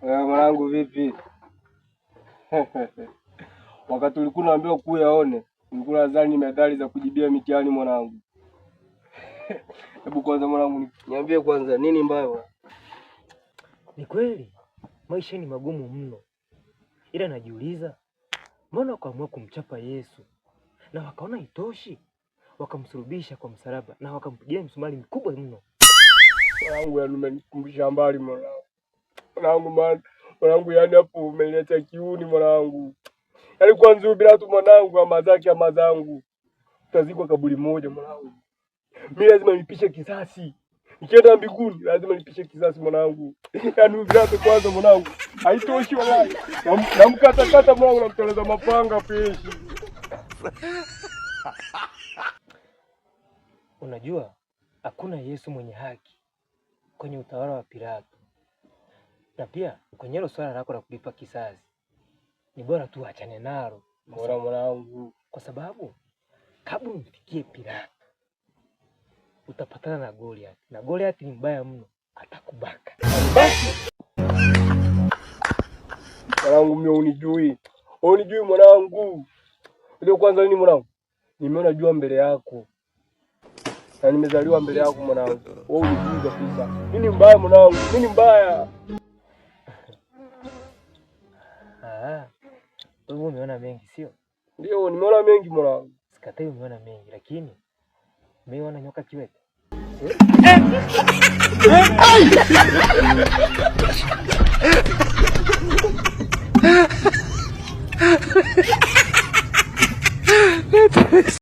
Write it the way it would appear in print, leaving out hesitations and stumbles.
Mwanangu vipi? Wakati ulikuwa unaambiwa kuyaone, ulikuwa nadhani medali za kujibia mitihani mwanangu. Hebu kwanza mwanangu niambie kwanza nini mbaya? Ni kweli maisha ni magumu mno, ila najiuliza mbona wakaamua kumchapa Yesu na wakaona itoshi, wakamsulubisha kwa msalaba na wakampigia msumari mkubwa mno. Mwanangu umenikumbusha mbali mwanangu. Mwanangu yani hapo umeleta kiuni mwanangu. Yaani kwanza bila tu mwanangu ama zangu. Tutazikwa kaburi moja mwanangu. Mimi lazima nipishe kisasi. Nikienda mbinguni lazima nipishe kisasi mwanangu. Yaani bila tu kwanza mwanangu. Haitoshi wallahi. Namkata mwanangu namteleza mapanga peshi. Unajua hakuna Yesu mwenye haki kwenye utawala wa Pilato. Na pia kwenye hilo swala lako la kulipa kisasi, ni bora tu achane nalo. Bora mwanangu, kwa sababu kabla umfikie Pilato utapatana na Goliath. Na Goliath ni mbaya mno, atakubaka. Mwanangu mimi unijui. Unijui mwanangu. Ndio kwanza nini mwanangu? Nimeona jua mbele yako. Na nimezaliwa mbele yako mwanangu. Wewe unijui kabisa. Mimi mbaya mwanangu, mimi mbaya. Wewe umeona mengi sio? Ndio, nimeona mengi mwanangu. Sikatai umeona mengi, lakini umeona nyoka kiwete.